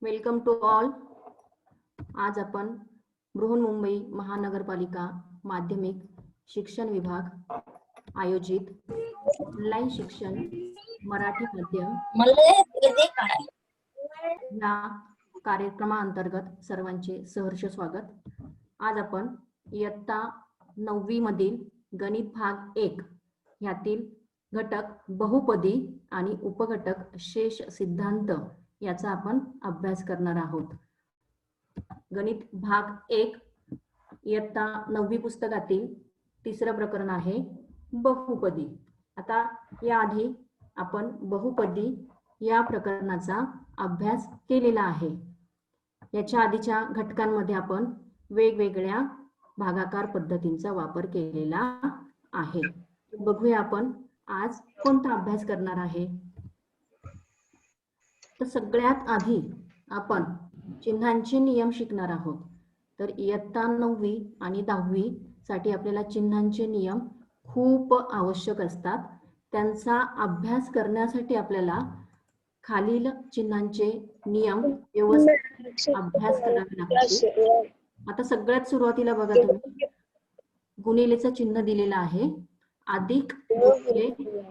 Welcome to all. आज आपण बृहन्मुंबई महानगरपालिका माध्यमिक शिक्षण विभाग आयोजित ऑनलाईन शिक्षण मराठी माध्यम या कार्यक्रमाअंतर्गत सर्वांचे सहर्ष स्वागत. आज आपण इयत्ता 9वी मधील गणित भाग 1 यातील घटक बहुपदी आणि उपघटक शेष सिद्धांत याचा आपण अभ्यास करणार आहोत. गणित भाग 1 इयत्ता 9वी पुस्तकातील तिसरं प्रकरण आहे बहुपदी. आता याआधी आपण बहुपदी या प्रकरणाचा अभ्यास केलेला आहे. याच्या आधीच्या घटकांमध्ये आपण वेगवेगळ्या भागाकार पद्धतींचा वापर केलेला आहे. बघूया आपण आज कोणता अभ्यास करणार आहे. तर सगळ्यात आधी आपण चिन्हांचे नियम शिकणार आहोत. तर इयत्ता 9वी आणि 10वी साठी आपल्याला चिन्हांचे नियम खूप आवश्यक असतात. त्यांचा अभ्यास करण्यासाठी आपल्याला खालील चिन्हांचे नियम व्यवस्थित अभ्यास करावे लागतील. आता सगळ्यात सुरुवातीला बघा, तुम्ही गुणिलेचं चिन्ह दिलेलं आहे. अधिक गुणिले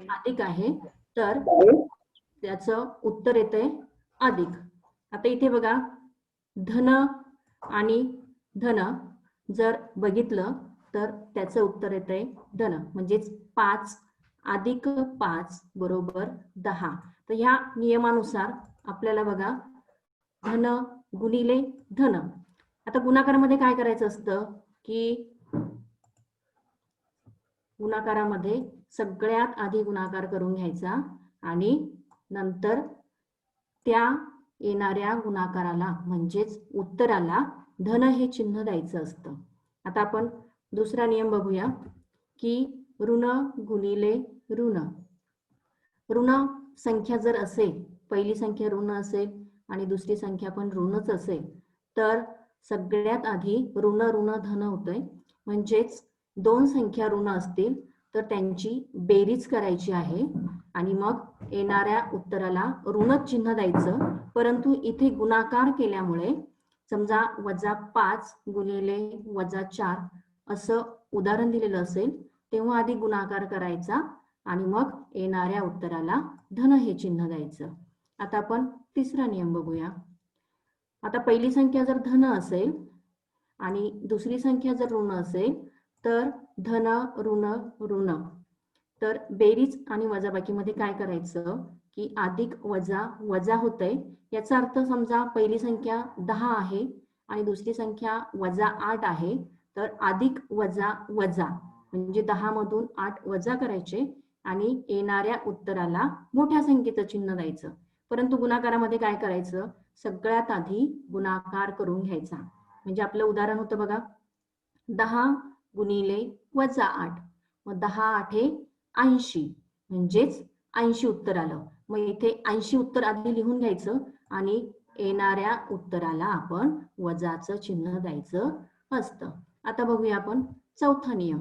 अधिक आहे, तर त्याचं उत्तर येतंय अधिक. आता इथे बघा, धन आणि धन जर बघितलं तर त्याचं उत्तर येतंय धन, म्हणजेच 5 अधिक 5 बरोबर 10. तर ह्या नियमानुसार आपल्याला बघा धन गुणिले धन. आता गुणाकारामध्ये काय करायचं असतं की गुणाकारामध्ये सगळ्यात आधी गुणाकार करून घ्यायचा आणि नंतर त्या येणाऱ्या गुणाकाराला म्हणजेच उत्तराला धन हे चिन्ह द्यायचं असतं. आता आपण दुसरा नियम बघूया की ऋण गुणिले ऋण. ऋण संख्या जर असेल, पहिली संख्या ऋण असेल आणि दुसरी संख्या पण ऋणच असेल, तर सगळ्यात आधी ऋण ऋण धन होतंय. म्हणजेच दोन संख्या ऋण असतील तर त्यांची बेरीज करायची आहे आणि मग येणाऱ्या उत्तराला ऋणच चिन्ह द्यायचं. परंतु इथे गुणाकार केल्यामुळे समजा -5 गुणिले -4 असं उदाहरण दिलेलं असेल, तेव्हा आधी गुणाकार करायचा आणि मग येणाऱ्या उत्तराला धन हे चिन्ह द्यायचं. आता आपण तिसरा नियम बघूया. आता पहिली संख्या जर धन असेल आणि दुसरी संख्या जर ऋण असेल तर धन ऋण ऋण. तर बेरीज आणि वजाबाकीमध्ये काय करायचं की अधिक वजा वजा होतंय. याचा अर्थ समजा पहिली संख्या 10 आहे आणि दुसरी संख्या -8 आहे, तर अधिक वजा वजा म्हणजे 10 मधून 8 वजा करायचे आणि येणाऱ्या उत्तराला मोठ्या संख्येचं चिन्ह द्यायचं. परंतु गुणाकारामध्ये काय करायचं, सगळ्यात आधी गुणाकार करून घ्यायचा. म्हणजे आपलं उदाहरण होतं बघा, 10 गुणिले -8, मग 10 8 80, म्हणजेच 80 उत्तर आलं. मग इथे 80 उत्तर आधी लिहून घ्यायचं आणि येणाऱ्या उत्तराला आपण वजाचं चिन्ह द्यायचं असतं. आता बघूया आपण चौथा नियम.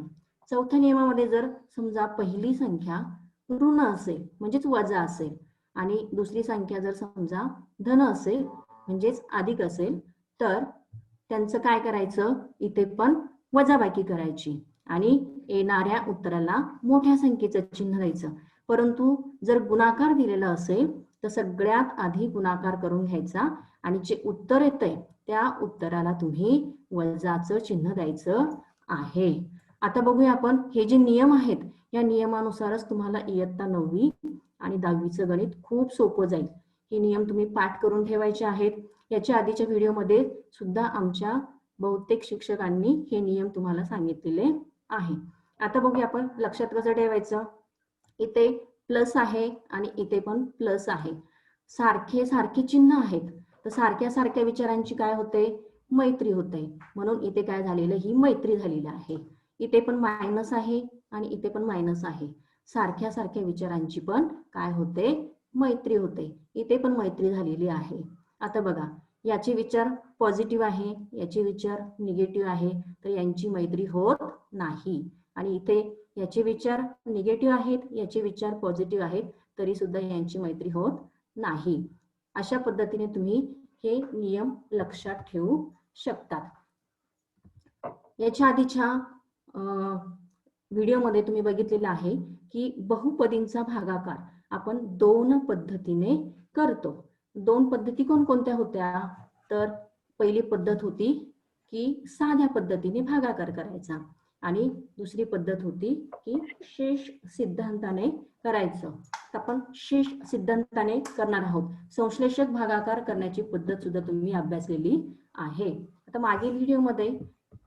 चौथ्या नियमामध्ये जर समजा पहिली संख्या ऋण असेल म्हणजेच वजा असेल आणि दुसरी संख्या जर समजा धन असेल म्हणजेच अधिक असेल, तर त्यांचं काय करायचं, इथे पण वजाबाकी करायची आणि येणाऱ्या उत्तराला मोठ्या संख्येचं चिन्ह द्यायचं. परंतु जर गुणाकार दिलेला असेल तर सगळ्यात आधी गुणाकार करून घ्यायचा आणि जे उत्तर येतंय त्या उत्तराला तुम्ही वजाचं चिन्ह द्यायचं आहे. आता बघूया आपण हे जे नियम आहेत, या नियमानुसारच तुम्हाला इयत्ता 9वी आणि 10वीचं गणित खूप सोपं जाईल. हे नियम तुम्ही पाठ करून ठेवायचे आहेत. याच्या आधीच्या व्हिडिओमध्ये सुद्धा आमच्या बहुतेक शिक्षकांनी हे नियम तुम्हाला सांगितलेले आहे. आता बघूया आपण लक्षात कसं ठेवायचं. इथे प्लस आहे आणि इथे पण प्लस आहे. सारखे सारखे चिन्ह आहेत, तर सारख्या सारख्या विचारांची काय होते, मैत्री होते. म्हणून इथे काय झालेलं, ही मैत्री झालेली आहे. इथे पण मायनस आहे आणि इथे पण मायनस आहे. सारख्या सारख्या विचारांची पण काय होते, मैत्री होते. इथे पण मैत्री झालेली आहे. आता बघा, याचे विचार पॉझिटिव्ह आहे, याचे विचार निगेटिव्ह आहे, तर यांची मैत्री होत नाही. आणि इथे याचे विचार निगेटिव्ह आहेत, याचे विचार पॉझिटिव्ह आहेत, तरी सुद्धा यांची मैत्री होत नाही. अशा पद्धतीने तुम्ही हे नियम लक्षात ठेवू शकतात. याच्या आधीच्या व्हिडिओमध्ये तुम्ही बघितलेलं आहे की बहुपदींचा भागाकार आपण 2 पद्धतीने करतो. 2 पद्धती कोणकोणत्या होत्या? तर पहिली पद्धत होती की साध्या पद्धतीने भागाकार करायचा आणि दुसरी पद्धत होती की शेष सिद्धांताने करायचं. आपण शेष सिद्धांताने करणार आहोत. संश्लेषक भागाकार करण्याची पद्धत सुद्धा तुम्ही अभ्यासलेली आहे. आता मागील व्हिडिओमध्ये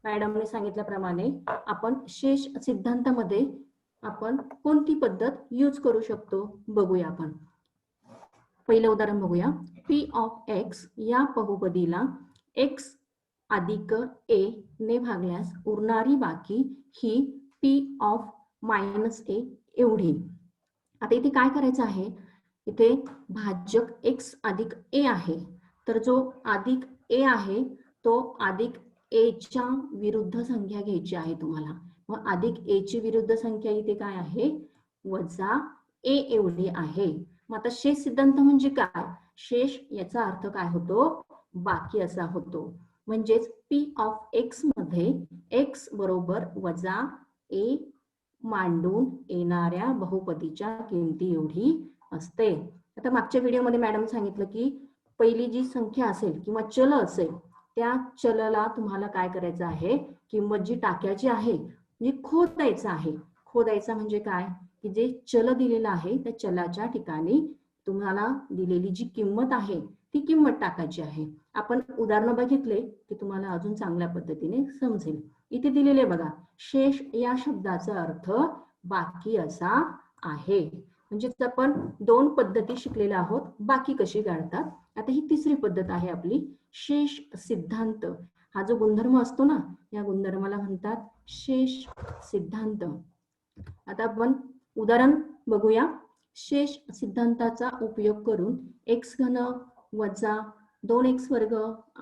मॅडमने सांगितल्याप्रमाणे आपण शेष सिद्धांतामध्ये आपण कोणती पद्धत यूज करू शकतो बघूया. आपण पहिलं उदाहरण बघूया. P of x या बहुपदीला x अधिक a ने भागल्यास उरणारी बाकी ही P of -a एवढी. आता इथे काय करायचं आहे? इथे भाजक x अधिक a आहे, तर जो अधिक a आहे तो अधिक a च्या विरुद्ध संख्या घ्यायची आहे तुम्हाला. मग अधिक a ची विरुद्ध संख्या इथे काय आहे? वजा a एवढी आहे. मग आता शेष सिद्धांत म्हणजे काय? शेष याचा अर्थ काय होतो? बाकी असा होतो. म्हणजेच P of x मध्ये x बरोबर वजा a मांडून येणाऱ्या बहुपदीच्या किमती एवढी असते. आता मागच्या व्हिडिओमध्ये मॅडम सांगितलं की पहिली जी संख्या असेल किंवा चल असेल त्या चलाला तुम्हाला काय करायचं आहे? किंमत जी टाकायची आहे म्हणजे खोदायचं आहे. खोदायचा म्हणजे काय? की जे चल दिलेलं आहे त्या चलाच्या ठिकाणी तुम्हाला दिलेली जी किंमत आहे ती किंमत टाकायची आहे. आपण उदाहरण बघितले की तुम्हाला अजून चांगल्या पद्धतीने समजेल. इथे दिलेले बघा, शेष या शब्दाचा अर्थ बाकी असा आहे. म्हणजेच आपण 2 पद्धती शिकलेल्या आहोत बाकी कशी काढतात. आता ही तिसरी पद्धत आहे आपली शेष सिद्धांत. हा जो गुणधर्म असतो ना, या गुणधर्माला म्हणतात शेष सिद्धांत. आता आपण उदाहरण बघूया. शेष सिद्धांताचा उपयोग करून x घन वजा 2x वर्ग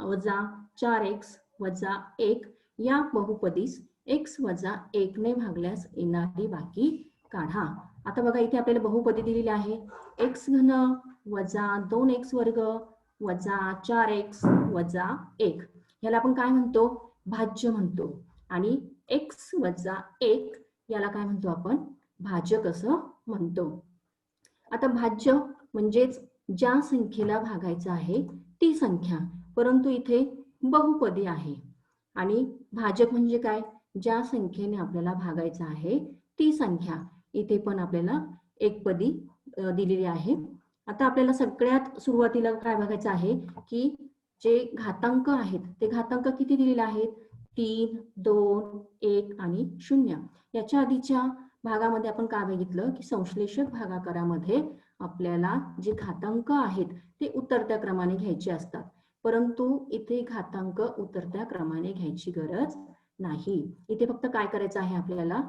वजा 4x वजा 1 या बहुपदीस x वजा 1 ने भागल्यास येणारी बाकी काढा. आता बघा इथे आपल्याला बहुपदी दिलेली आहे. x घन वजा 2x वर्ग वजा 4x वजा 1. याला आपण काय म्हणतो? भाज्य म्हणतो. आणि x वजा 1 याला काय म्हणतो आपण? भाजक असं म्हणतो. आता भाज्य म्हणजेच ज्या संख्येला भागायचं आहे ती संख्या, परंतु इथे बहुपदी आहे. आणि भाजक म्हणजे काय? ज्या संख्येने आपल्याला भागायचं आहे ती संख्या. इथे पण आपल्याला एकपदी दिलेली आहे. आता आपल्याला सगळ्यात सुरुवातीला काय बघायचं आहे की जे घातांक आहेत ते घातांक किती दिलेले आहेत? 3, 2, 1 आणि 0. याच्या आधीच्या भागामध्ये आपण काय बघितलं की संश्लेषक भागाकारामध्ये आपल्याला जे घातांक आहेत ते उतरत्या क्रमाने घ्यायचे असतात, परंतु इथे घातांक उतरत्या क्रमाने घ्यायची गरज नाही. इथे फक्त काय करायचं आहे? आपल्याला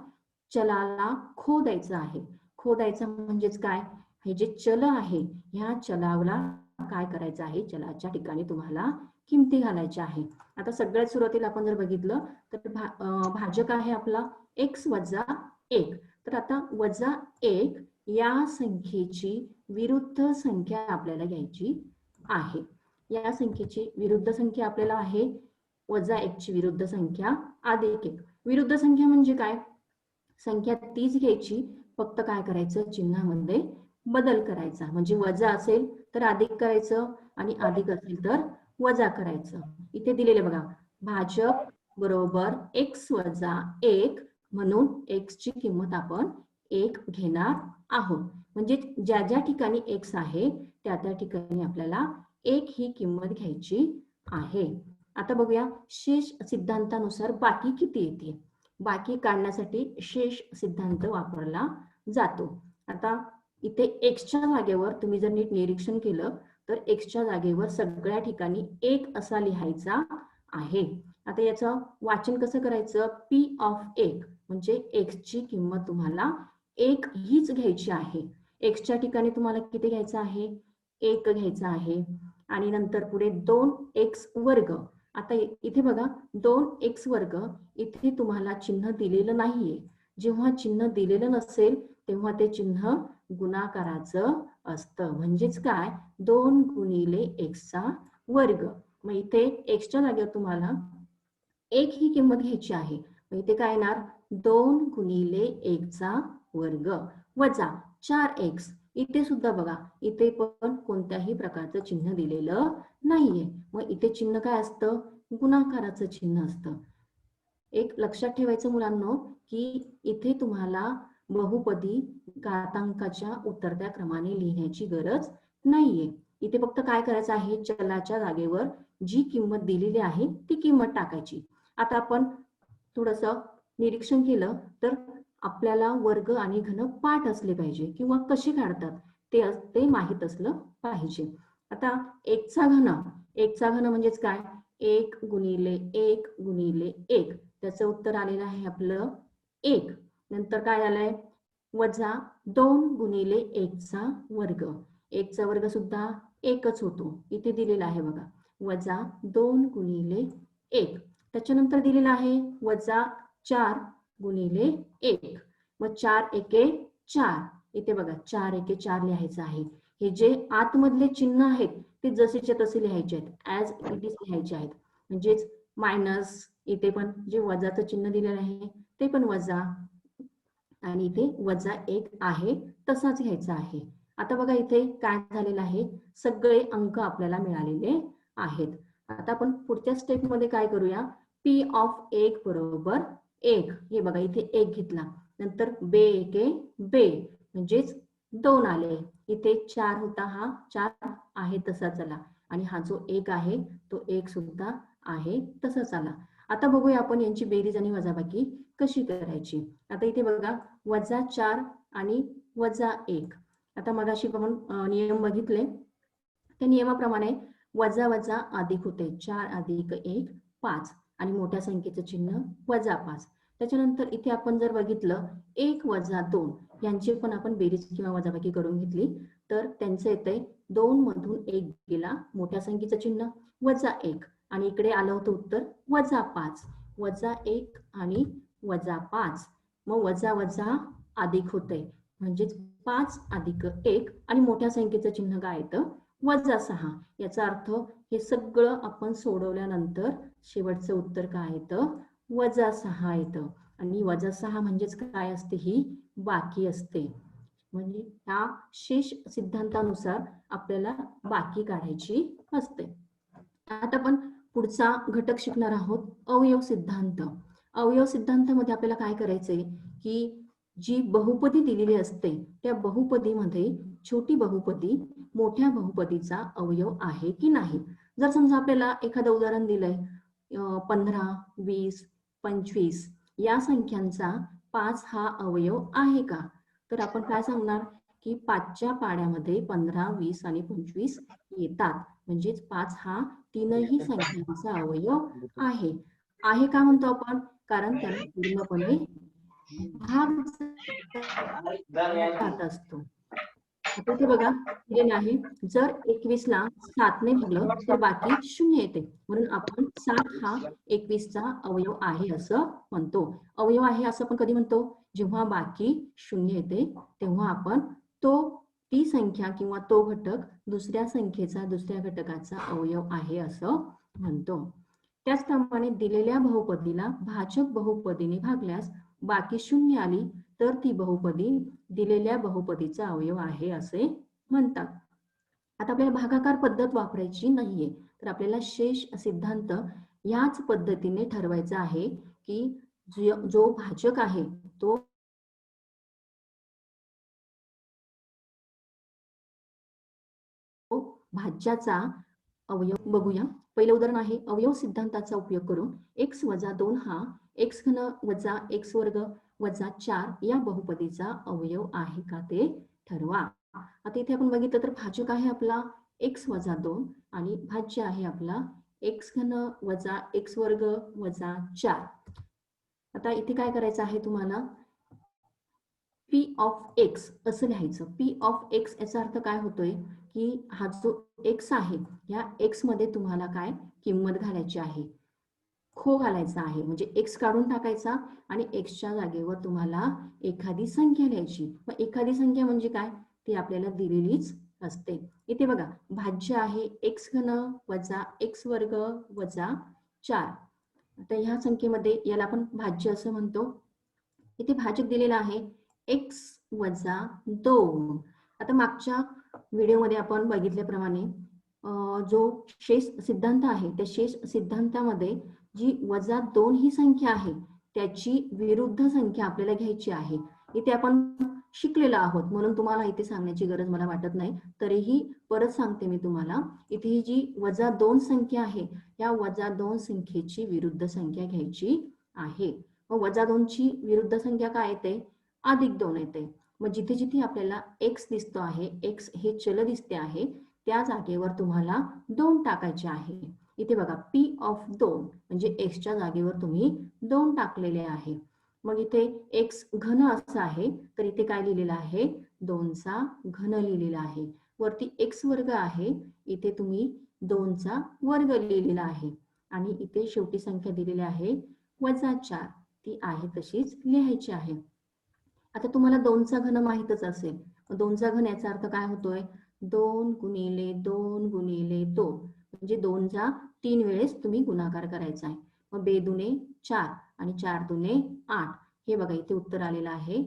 चलाला खोदायचं आहे. खोदायचं म्हणजेच काय? हे जे चल आहे ह्या चलाला काय करायचं आहे? चलाच्या ठिकाणी तुम्हाला किमती घालायच्या आहे. आता सगळ्यात सुरुवातीला आपण जर बघितलं तर भाजक आहे आपला x वजा 1. तर आता वजा 1 या संख्येची विरुद्ध संख्या आपल्याला घ्यायची आहे. या संख्येची विरुद्ध संख्या आपल्याला आहे वजा 1 ची विरुद्ध संख्या अधिक 1. विरुद्ध संख्या म्हणजे काय? संख्या तीच घ्यायची, फक्त काय करायचं? चिन्हामध्ये बदल करायचा. म्हणजे वजा असेल तर अधिक करायचं आणि अधिक असेल तर वजा करायचं. इथे दिलेले बघा, भाजक बरोबर x वजा 1 म्हणून x ची किंमत आपण 1 घेणार आहोत. म्हणजे ज्या ज्या ठिकाणी x आहे त्या त्या ठिकाणी आपल्याला 1 ही किंमत घ्यायची आहे. आता बघूया शेष सिद्धांतानुसार बाकी किती येते. बाकी काढण्यासाठी शेष सिद्धांत वापरला जातो. आता इथे x च्या जागेवर तुम्ही जर नीट निरीक्षण केलं तर x च्या जागेवर सगळ्या ठिकाणी 1 असा लिहायचा आहे. आता याचं वाचन कसं करायचं? P of 1 म्हणजे x ची किंमत तुम्हाला 1 हीच घ्यायची आहे. x च्या ठिकाणी तुम्हाला किती घ्यायचं आहे? 1 घ्यायचं आहे. आणि नंतर पुढे 2x वर्ग. आता इथे बघा 2x वर्ग, इथे तुम्हाला चिन्ह दिलेलं नाहीये. जेव्हा चिन्ह दिलेलं नसेल तेव्हा ते चिन्ह गुणाकाराचं असतं. म्हणजेच काय? 2 गुणिले x चा वर्ग. मग इथे एक्सच्या जागेवर तुम्हाला 1 ही किंमत घ्यायची आहे. मग इथे काय येणार 2 गुणिले 1 चा वर्ग वजा 4x. इथे सुद्धा बघा इथे पण कोणत्याही प्रकारचं चिन्ह दिलेलं नाहीये. मग इथे चिन्ह काय असतं गुणाकाराचं चिन्ह असतं. एक लक्षात ठेवायचं मुलांनो की इथे तुम्हाला बहुपदी घातांकाच्या उतरत्या क्रमाने लिहिण्याची गरज नाहीये. इथे फक्त काय करायचं आहे चलाच्या जागेवर जी किंमत दिलेली आहे ती किंमत टाकायची. आता आपण थोडस निरीक्षण केलं तर आपल्याला वर्ग आणि घन पाठ असले पाहिजे किंवा कसे काढतात ते माहित असलं पाहिजे. आता एकचा घन म्हणजेच काय 1 गुणिले 1 गुणिले 1 त्याचं उत्तर आलेलं आहे आपलं 1. नंतर काय आलंय वजा 2 गुणिले 1 चा वर्ग. 1 चा वर्ग सुद्धा एकच होतो. इथे दिलेला आहे बघा वजा 2 गुणिले 1. त्याच्यानंतर दिलेला आहे वजा 4 गुणिले 1. मग 4 एके 4. इथे बघा 4 एके 4 लिहायचं आहे. हे जे आतमधले चिन्ह आहेत ते जसेच्या तसे लिहायचे आहेत ऍज इट इज लिहायचे आहेत. म्हणजेच मायनस इथे पण जे वजाचं चिन्ह दिलेलं आहे ते पण वजा आणि इथे वजा 1 आहे तसाच घ्यायचा आहे. आता बघा इथे काय झालेलं आहे सगळे अंक आपल्याला मिळालेले आहेत. आता आपण पुढच्या स्टेप मध्ये काय करूया p ऑफ 1 बरोबर 1. हे बघा इथे 1 घेतला नंतर बे एके बे म्हणजेच 2 आले. इथे 4 होता हा 4 आहे तसाच आला आणि हा जो 1 आहे तो 1 सुद्धा आहे तसाच आला. आता बघूया आपण यांची बेरीज आणि वजाबाकी कशी करायची. आता इथे बघा वजा 4 आणि वजा 1. आता मगाशी आपण नियम बघितले त्या नियमाप्रमाणे वजा वजा अधिक होते 4 अधिक 1 5 आणि मोठ्या संख्येचं चिन्ह वजा 5. त्याच्यानंतर इथे आपण जर बघितलं 1 वजा 2 यांची पण आपण बेरीज किंवा वजाबाकी करून घेतली तर त्यांचं येतंय 2 मधून 1 गेला मोठ्या संख्येचं चिन्ह वजा 1 आणि इकडे आलं होतं उत्तर वजा 5. वजा 1 आणि वजा 5. मग वजा वजा अधिक होतंय म्हणजेच 5 अधिक 1 आणि मोठ्या संख्येचं चिन्ह काय येतं वजा 6. याचा अर्थ हे सगळं आपण सोडवल्यानंतर शेवटचं उत्तर काय येतं वजा 6 येतं. आणि वजा 6 म्हणजेच काय असते ही बाकी असते. म्हणजे ह्या शेष सिद्धांतानुसार आपल्याला बाकी काढायची असते. आता आपण पुढचा घटक शिकणार आहोत अवयव सिद्धांत. अवयव सिद्धांतामध्ये आपल्याला काय करायचंय की जी बहुपदी दिलेली असते त्या बहुपदीमध्ये छोटी बहुपदी मोठ्या बहुपदीचा अवयव आहे की नाही. जर समजा आपल्याला एखादं उदाहरण दिलंय 15 20 25 या संख्यांचा 5 हा अवयव आहे का तर आपण काय सांगणार की 5च्या पाड्यामध्ये 15 20 आणि 25 येतात. म्हणजेच 5 हा तीनही संख्यांचा अवयव आहे. आहे का म्हणतो आपण कारण त्याला पूर्णपणे भाग जात असतो. आता इथे बघा दिलेलं आहे जर 21 ला 7 ने भागलं तर बाकी 0 येते म्हणून आपण 7 हा 21 चा अवयव आहे असं म्हणतो. अवयव आहे असं आपण कधी म्हणतो जेव्हा बाकी 0 येते तेव्हा आपण ती संख्या किंवा तो घटक दुसऱ्या संख्येचा दुसऱ्या घटकाचा अवयव आहे असं म्हणतो. त्याचप्रमाणे दिलेल्या बहुपदीला भाजक बहुपदीने भागल्यास बाकी 0 आली तर ती बहुपदी दिलेल्या बहुपदीचा अवयव आहे असे म्हणतात. आता आपल्याला भागाकार पद्धत वापरायची नाहीये तर आपल्याला शेष सिद्धांत याच पद्धतीने ठरवायचा आहे की जो भाजक आहे तो भाज्याचा अवयव बघूया. पहिलं उदाहरण आहे अवयव सिद्धांताचा उपयोग करून x वजा 2 हा x घन वजा x वर्ग वजा 4 या बहुपदीचा अवयव आहे का ते ठरवा. आता इथे आपण बघितलं तर भाजक आहे आपला x वजा 2 आणि भाज्य आहे आपला x घन वजा x वर्ग वजा 4. आता इथे काय करायचं आहे तुम्हाला p ऑफ x असं लिहायचं. p ऑफ x याचा अर्थ काय होतोय की हा जो x आहे या x मध्ये तुम्हाला काय किंमत घालायची आहे खो घालायचा आहे म्हणजे x काढून टाकायचा आणि x च्या जागेवर तुम्हाला एखादी संख्या लिहायची. मग एखादी संख्या म्हणजे काय ती आपल्याला दिलेलीच असते. इथे बघा भाज्य आहे x घन वजा x वर्ग वजा 4. आता ह्या संख्येमध्ये याला आपण भाज्य असं म्हणतो. इथे भाजक दिलेला आहे x वजा 2. आता मागच्या व्हिडिओमध्ये आपण बघितल्याप्रमाणे जो शेष सिद्धांत आहे त्या शेष सिद्धांतामध्ये जी वजा 2 ही संख्या आहे त्याची विरुद्ध संख्या आपल्याला घ्यायची आहे. इथे आपण शिकलेलो आहोत म्हणून तुम्हाला इथे सांगण्याची गरज मला वाटत नाही. तरीही परत सांगते मी तुम्हाला, इथे ही जी वजा 2 संख्या आहे या वजा 2 संख्येची विरुद्ध संख्या घ्यायची आहे. मग वजा 2 ची विरुद्ध संख्या काय येते? अधिक 2 येते. मग जिथे जिथे आपल्याला x दिसतो आहे, x हे चल दिसते आहे, त्या जागेवर तुम्हाला 2 टाकायचे आहे. इथे बघा p ऑफ 2 म्हणजे x च्या जागेवर तुम्ही 2 टाकलेले आहे. मग इथे x घन असं आहे तर इथे काय लिहिलेलं आहे? 2 चा घन लिहिलेला आहे. वरती x वर्ग आहे, इथे तुम्ही 2 चा वर्ग लिहिलेला आहे. आणि इथे शेवटी संख्या दिलेली आहे वजा 4, ती आहे तशीच लिहायची आहे. आता तुम्हाला 2 चा घन माहीतच असेल. 2 चा घन याचा अर्थ काय होतोय? 2 गुणिले 2 गुणिले 2 म्हणजे 2 चा 3 वेळेस तुम्ही गुणाकार करायचा आहे. मग 2 दुने 4 आणि 4 दुने 8. हे बघा इथे उत्तर आलेलं आहे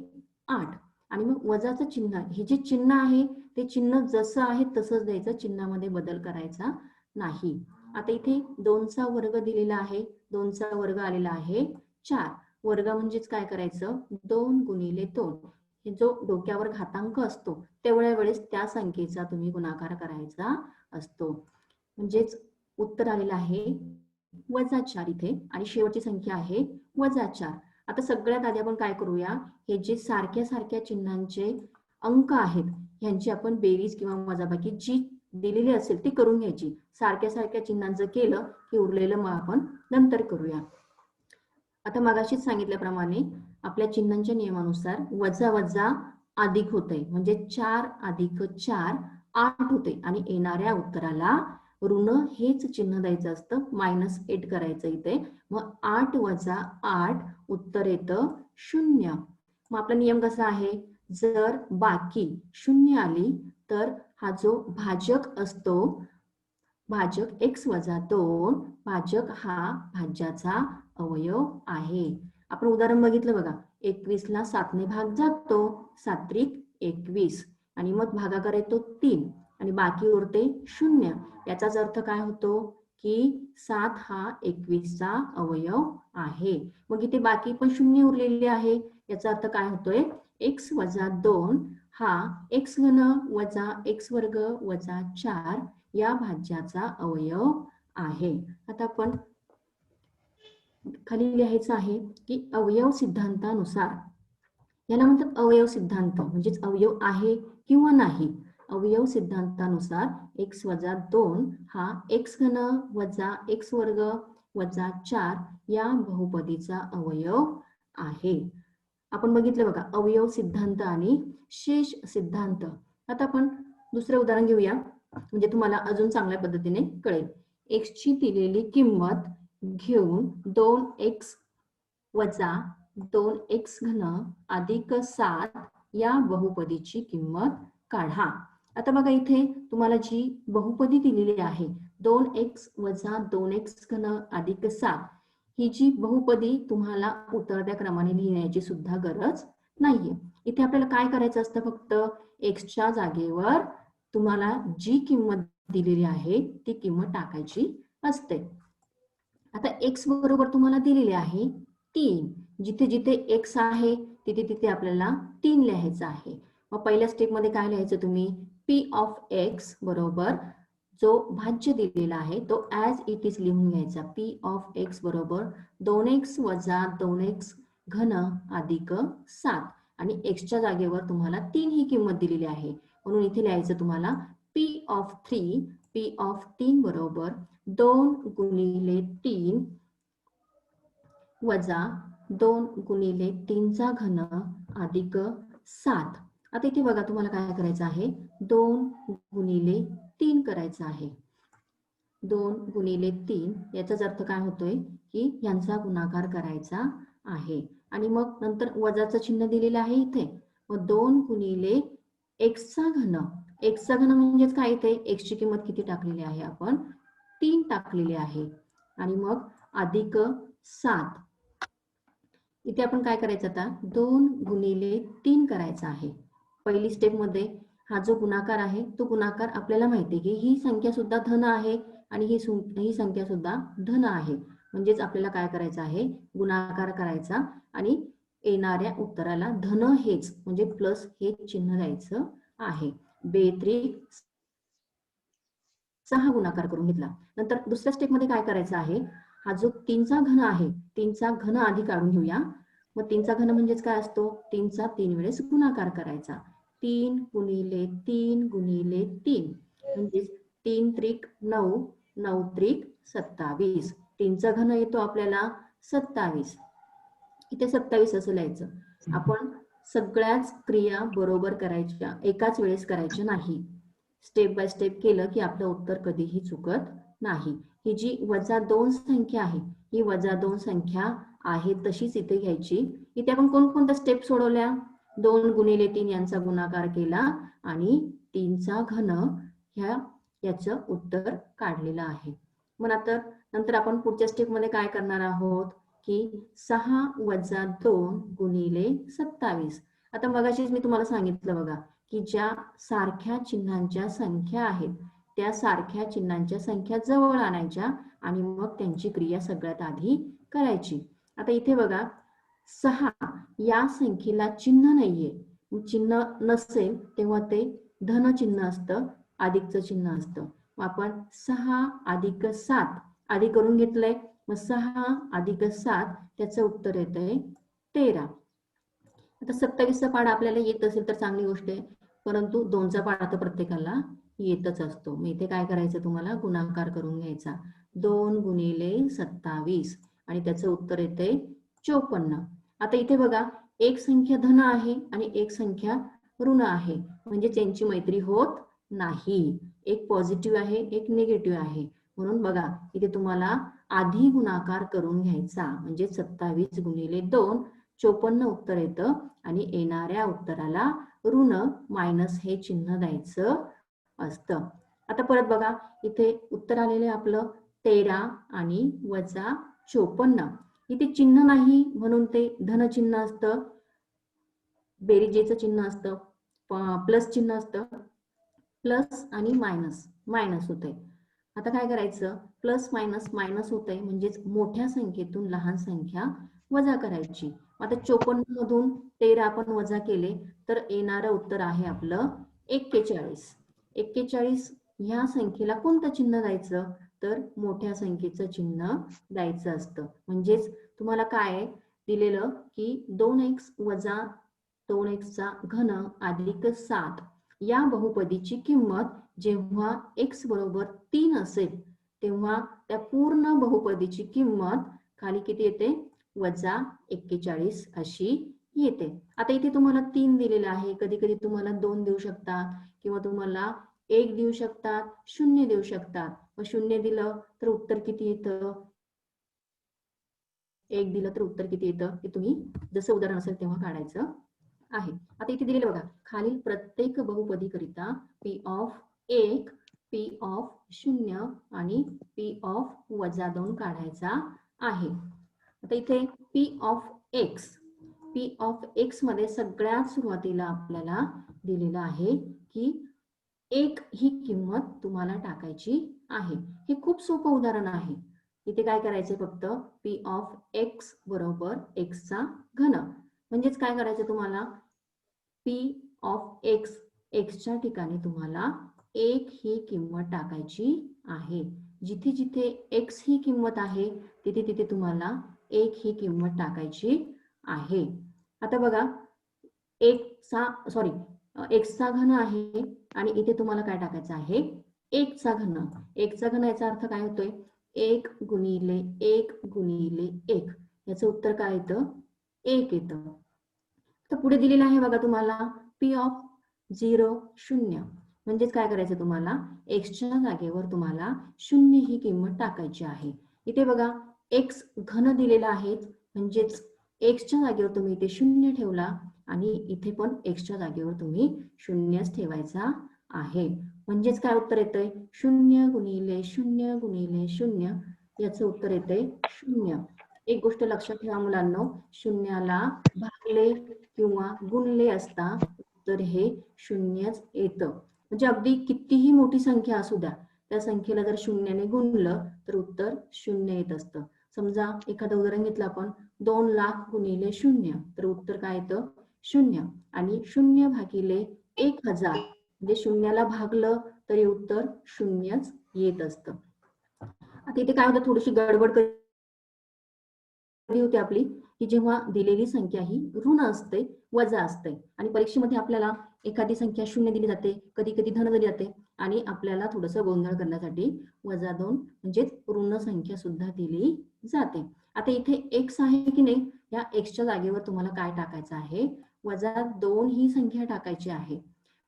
8. आणि मग वजाचं चिन्ह, हे जे चिन्ह आहे ते चिन्ह जसं आहे तसंच द्यायचं, चिन्हामध्ये बदल करायचा नाही. आता इथे 2 चा वर्ग दिलेला आहे, 2 चा वर्ग आलेला आहे 4. वर्ग म्हणजेच काय करायचं? 2 गुणिले 2. हे जो डोक्यावर घातांक असतो तेवढ्या वेळेस त्या संख्येचा तुम्ही गुणाकार करायचा असतो. म्हणजेच उत्तर आलेलं आहे वजा 4 इथे आणि शेवटची संख्या आहे वजा 4. आता सगळ्यात आधी आपण काय करूया? हे जे सारख्या सारख्या चिन्हांचे अंक आहेत यांची आपण बेरीज किंवा वजाबाकी जी दिलेली असेल ती करून घ्यायची. सारख्या सारख्या चिन्हांचं केलं की उरलेलं मग आपण नंतर करूया. आता मगाशीच सांगितल्याप्रमाणे आपल्या चिन्हांच्या नियमानुसार वजा वजा अधिक होते, म्हणजे 4 अधिक 4 8 होते आणि येणाऱ्या उत्तराला ऋण हेच चिन्ह द्यायचं असतं, -8 करायचं इथे. मग 8 वजा 8 उत्तर येतं 0. मग आपला नियम कसा आहे? जर बाकी 0 आली तर हा जो भाजक असतो, भाजक x वजा 2, भाजक हा भाज्याचा अवयव आहे. आपण उदाहरण बघितलं बघा, 21 ला 7 ने भाग जातो, 7 त्रिक 21 आणि मग भागाकार येतो 3 आणि बाकी उरते 0. याचाच अर्थ काय होतो की 7 हा 21 चा अवयव आहे. मग इथे बाकी पण 0 उरलेले आहे. याचा अर्थ काय होतोय? x वजा 2 हा x घन वजा x वर्ग वजा 4 या भाज्याचा अवयव आहे. आता आपण खाली लिहायचं आहे की अवयव सिद्धांतानुसार, याला म्हणतात अवयव सिद्धांत, म्हणजेच अवयव आहे किंवा नाही. अवयव सिद्धांतानुसार x वजा 2 हा x घन वजा x वर्ग वजा 4 या बहुपदीचा अवयव आहे. आपण बघितलं बघा अवयव सिद्धांत आणि शेष सिद्धांत. आता आपण दुसरे उदाहरण घेऊया म्हणजे तुम्हाला अजून चांगल्या पद्धतीने कळेल. x ची दिलेली किंमत घेऊन 2x वजा 2x घन अधिक 7 या बहुपदीची किंमत काढा. आता बघा इथे तुम्हाला जी बहुपदी दिलेली आहे 2x वजा 2x घन अधिक 7, ही जी बहुपदी तुम्हाला उतरत्या क्रमाने लिहिण्याची सुद्धा गरज नाहीये. इथे आपल्याला काय करायचं असतं? फक्त x च्या जागेवर तुम्हाला जी किंमत दिलेली आहे ती किंमत टाकायची असते. आता x बरोबर तुम्हाला दिलेले आहे 3. जिथे जिथे x आहे तिथे तिथे आपल्याला 3 लिहायचं आहे. मग पहिल्या स्टेप मध्ये काय लिहायचं तुम्ही? p ऑफ x बरोबर जो भाज्य दिलेला आहे तो ऍज इट इज लिहून घ्यायचा. p ऑफ x बरोबर 2x वजा 2x घन अधिक 7 आणि x च्या जागेवर तुम्हाला 3 ही किंमत दिलेली आहे म्हणून इथे लिहायचं तुम्हाला p ऑफ 3. p ऑफ 3 बरोबर 2 गुणिले 3 वजा 2 गुणिले 3 चा घन अधिक 7. आता इथे बघा तुम्हाला काय करायचं आहे? 2 गुणिले 3 करायचं आहे. 2 गुणिले 3 याचाच अर्थ काय होतोय की यांचा गुणाकार करायचा आहे आणि मग नंतर वजाचं चिन्ह दिलेलं आहे इथे. मग 2 गुणिले x चा घन एक्सचा घन म्हणजेच काय इथे एक्सची किंमत किती टाकलेली आहे आपण 3 टाकलेली आहे आणि मग अधिक 7 इथे आपण काय करायचं आता 2 गुणिले 3 करायचा आहे. पहिली स्टेप मध्ये हा जो गुणाकार आहे तो गुणाकार आपल्याला माहिती आहे की ही संख्या सुद्धा धन आहे आणि ही संख्या सुद्धा धन आहे. म्हणजेच आपल्याला काय करायचं आहे गुणाकार करायचा आणि येणाऱ्या उत्तराला धन हेच म्हणजे प्लस हे चिन्ह द्यायचं आहे. बेत्रिक 6 गुणाकार करून घेतला. नंतर दुसऱ्या स्टेप मध्ये काय करायचं आहे हा जो 3चा घन आहे 3चा घन आधी काढून घेऊया. मग 3चा घन म्हणजेच काय असतो 3चा 3 वेळेस गुणाकार करायचा. 3 गुणिले 3 गुणिले 3 म्हणजेच 3 त्रिक 9 9 त्रिक 27. 3चा घन येतो आपल्याला 27. इथे 27 असं लिहायचं. आपण सगळ्याच क्रिया बरोबर करायच्या एकाच वेळेस करायच्या नाही. स्टेप बाय स्टेप केलं की आपलं उत्तर कधीही चुकत नाही. ही जी -2 संख्या आहे ही -2 संख्या आहे तशीच इथे घ्यायची. इथे आपण कोणकोणत्या स्टेप सोडवल्या 2 गुणिले 3 यांचा गुणाकार केला आणि 3चा घन याचं उत्तर काढलेलं आहे. मग नंतर आपण पुढच्या स्टेप मध्ये काय करणार आहोत की 6 - 2 गुणिले 27. आता मगाशीच मी तुम्हाला सांगितलं बघा की ज्या सारख्या चिन्हांच्या संख्या आहेत त्या सारख्या चिन्हांच्या संख्या जवळ आणायच्या आणि मग त्यांची क्रिया सगळ्यात आधी करायची. आता इथे बघा 6 या संख्येला चिन्ह नाहीये. चिन्ह नसेल तेव्हा ते धन चिन्ह असतं अधिकचं चिन्ह असतं. मग आपण 6 अधिक 7 आधी करून घेतलंय. मग 6 अधिक 7 त्याचं उत्तर येतंय 13. आता 27चा पाढा आपल्याला येत असेल तर चांगली गोष्ट आहे परंतु 2चा पाढा तर प्रत्येकाला येतच असतो. मग इथे काय करायचं तुम्हाला गुणाकार करून घ्यायचा 2 गुणिले 27 आणि त्याचं उत्तर येतंय 54. आता इथे बघा एक संख्या धन आहे आणि एक संख्या ऋण आहे म्हणजे त्यांची मैत्री होत नाही. एक पॉझिटिव्ह आहे एक निगेटिव्ह आहे. म्हणून बघा इथे तुम्हाला आधी गुणाकार करून घ्यायचा म्हणजे 27 गुणिले 2 54 उत्तर येतं आणि येणाऱ्या उत्तराला ऋण मायनस हे चिन्ह द्यायचं असतं. आता परत बघा इथे उत्तर आलेले आपलं 13 आणि -54. इथे चिन्ह नाही म्हणून ते धन चिन्ह असतं बेरीजेचं चिन्ह असतं प्लस चिन्ह असतं प्लस आणि मायनस होतंय. आता काय करायचं प्लस मायनस मायनस होतंय म्हणजेच मोठ्या संख्येतून लहान संख्या वजा करायची. आता 54 मधून 13 आपण वजा केले तर येणारं उत्तर आहे आपलं 41. 41 ह्या संख्येला कोणतं चिन्ह द्यायचं तर मोठ्या संख्येचं चिन्ह द्यायचं असतं. म्हणजेच तुम्हाला काय दिलेलं की 2x वजा 2x घन अधिक 7 या बहुपदीची किंमत जेव्हा x बरोबर 3 असेल तेव्हा त्या पूर्ण बहुपदीची किंमत खाली किती येते -41 अशी येते. आता इथे तुम्हाला 3 दिलेला आहे कधी कधी तुम्हाला 2 देऊ शकतात किंवा तुम्हाला 1 देऊ शकतात 0 देऊ शकतात. मग 0 दिलं तर उत्तर किती येतं 1 दिलं तर उत्तर किती येतं ते तुम्ही जसं उदाहरण असेल तेव्हा काढायचं आहे. आता इथे दिलेलं बघा खालील प्रत्येक बहुपदी करिता p ऑफ 1 p ऑफ 0 आणि p ऑफ -2 काढायचा आहे. आता इथे p ऑफ x मध्ये सगळ्यात सुरुवातीला आपल्याला दिलेलं आहे की 1 ही किंमत तुम्हाला टाकायची आहे. हे खूप सोपं उदाहरण आहे. इथे काय करायचं फक्त p ऑफ x बरोबर x चा घन म्हणजेच काय करायचं तुम्हाला p ऑफ x च्या ठिकाणी तुम्हाला 1 ही किंमत टाकायची आहे. जिथे जिथे x ही किंमत आहे तिथे तिथे तुम्हाला 1 ही किंमत टाकायची आहे. आता बघा x चा घन आहे आणि इथे तुम्हाला काय टाकायचं आहे 1 चा घन. 1 चा घन याचा अर्थ काय होतोय 1 गुणिले 1 गुणिले 1 याचं उत्तर काय येतं 1 येतं. तर पुढे दिलेलं आहे बघा तुम्हाला p ऑफ 0 0 म्हणजेच काय करायचं तुम्हाला x च्या जागेवर तुम्हाला 0 ही किंमत टाकायची आहे. इथे बघा x घन दिलेला आहे म्हणजेच x च्या जागेवर तुम्ही इथे 0 ठेवला आणि इथे पण x च्या जागेवर तुम्ही 0च ठेवायचा आहे. म्हणजेच काय उत्तर येतंय 0 गुणिले 0 गुणिले 0 याचं उत्तर येतंय 0. एक गोष्ट लक्षात ठेवा मुलांनो, शून्याला भागले किंवा गुणले असता तर हे 0च येतं. म्हणजे अगदी कितीही मोठी संख्या असू द्या, त्या संख्येला जर 0ने गुणलं तर उत्तर 0 येत असतं. समजा एखादं उदाहरण घेतलं आपण 2 लाख गुणिले 0 तर उत्तर काय येतं 0. आणि 0 भागिले 1000 म्हणजे शून्याला भागलं तरी उत्तर 0च येत असतं. आता इथे काय होतं, थोडीशी गडबड होते आपली की जेव्हा दिलेली संख्या ही ऋण असते, वजा असते आणि परीक्षेमध्ये आपल्याला एखादी संख्या 0 दिली जाते, कधी कधी धन दिली जाते आणि आपल्याला थोडंसं गोंधळ करण्यासाठी -2 म्हणजेच ऋण संख्या सुद्धा दिली जाते. आता इथे x आहे की नाही, या x च्या जागेवर तुम्हाला काय टाकायचं आहे -2 ही संख्या टाकायची आहे.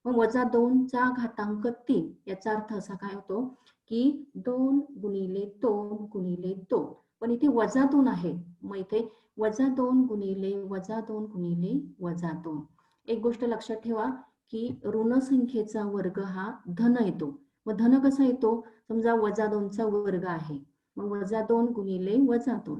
मग -2 चा घातांक 3 याचा अर्थ असा काय होतो की 2 गुणिले 2 गुणिले 2, पण इथे -2 आहे, मग इथे -2 गुणिले -2 गुणिले -2. एक गोष्ट लक्षात ठेवा की ऋण संख्येचा वर्ग हा धन येतो. मग धन कसा येतो, समजा -2 चा वर्ग आहे, मग -2 गुणिले -2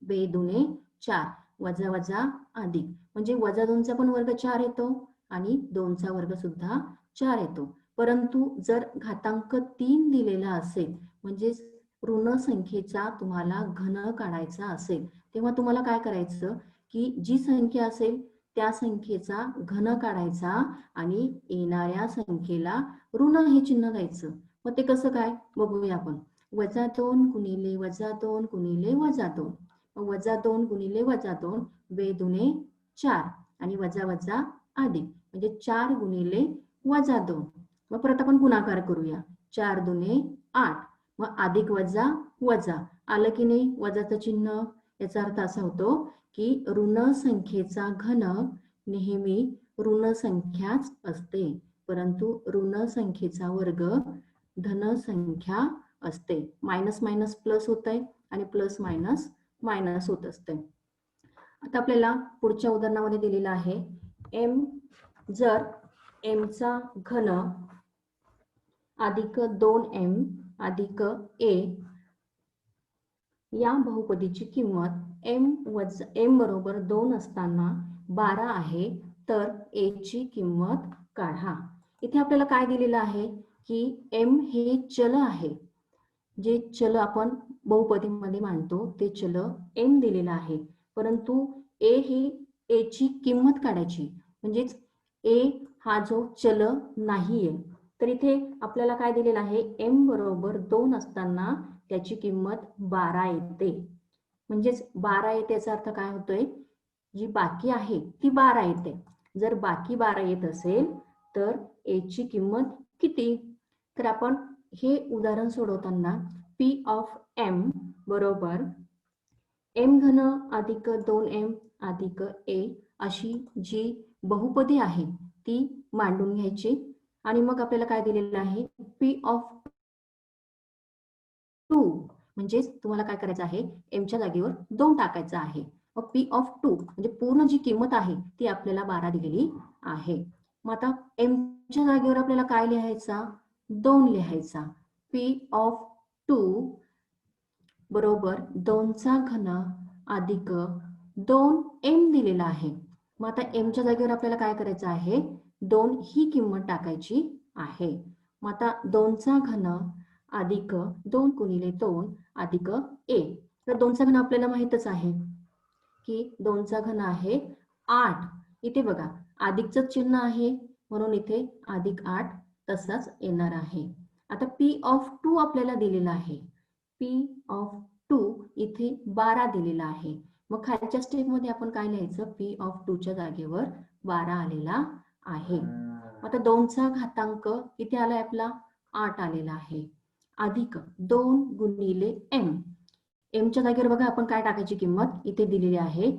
2 4 वजा वजा अधिक, म्हणजे -2 चा पण वर्ग 4 येतो आणि 2 चा वर्ग सुद्धा 4 येतो. परंतु जर घातांक 3 दिलेला असेल, म्हणजे ऋण संख्येचा तुम्हाला घन काढायचा असेल, तेव्हा तुम्हाला काय करायचं की जी संख्या असेल त्या संख्येचा घन काढायचा आणि येणाऱ्या संख्येला ऋण हे चिन्ह द्यायचं. मग ते कसं काय बघूया आपण. -2 गुणिले -2 गुणिले -2, -2 गुणिले -2 2 4 आणि वजा वजा अधिक म्हणजे 4 गुणिले -2. मग परत आपण गुणाकार करूया, 4 2 8, मग अधिक वजा वजा आलं की नाही वजाचं चिन्ह. याचा अर्थ असा होतो की ऋण संख्येचा घन नेहमी ऋण संख्याच असते, परंतु ऋण संख्येचा वर्ग धन संख्या असते. मायनस मायनस प्लस होत आहे आणि प्लस मायनस मायनस होत असते. आता आपल्याला पुढच्या उदाहरणामध्ये दिलेलं आहे m जर m चा घन अधिक 2m अधिक a या बहुपदीची किंमत m बरोबर 2 असताना 12 आहे, तर a ची किंमत काढा. इथे आपल्याला काय दिलेलं आहे की m हे चल आहे, जे चल आपण बहुपदीमध्ये मांडतो ते चल m दिलेलं आहे, परंतु a ही a ची किंमत काढायची, म्हणजेच a हा जो चल नाहीये. तर इथे आपल्याला काय दिलेलं आहे m बरोबर 2 असताना त्याची किंमत 12 येते, म्हणजेच 12 येते याचा अर्थ काय होतोय, जी बाकी आहे ती 12 येते. जर बाकी 12 येत असेल तर a ची किंमत किती. तर आपण हे उदाहरण सोडवताना p ऑफ m बरोबर m घन अधिक 2m अधिक a अशी जी बहुपदी आहे ती मांडून घ्यायची आणि मग आपल्याला काय दिलेलं आहे p ऑफ 2, म्हणजेच तुम्हाला काय करायचं आहे m च्या जागेवर 2 टाकायचं आहे. मग p ऑफ 2 म्हणजे पूर्ण जी किंमत आहे ती आपल्याला 12 दिलेली आहे. मग आता m च्या जागेवर आपल्याला काय लिहायचा 2 लिहायचा. p ऑफ 2 बरोबर 2 चा घन अधिक 2m दिलेला आहे. मग आता m च्या जागेवर आपल्याला काय करायचं आहे 2 ही किंमत टाकायची आहे. मग आता 2 चा घन अधिक 2 गुणिले 2 अधिक a, तर 2 चा घन आपल्याला माहितच आहे की 2 चा घन आहे 8. इथे बघा अधिकचं चिन्ह आहे म्हणून इथे अधिक 8 तसाच येणार आहे. आता p ऑफ 2 आपल्याला दिलेला आहे, p ऑफ 2 इथे 12 दिलेला आहे. मग खालच्या स्टेप मध्ये आपण काय लिहायचं p ऑफ 2 च्या जागेवर 12 आलेला आहे. आता 2 चा घातांक इथे आलाय आपला 8 आलेला आहे, अधिक 2 गुणिले m. m च्या जागेवर बघा आपण काय टाकायची किंमत इथे दिलेली आहे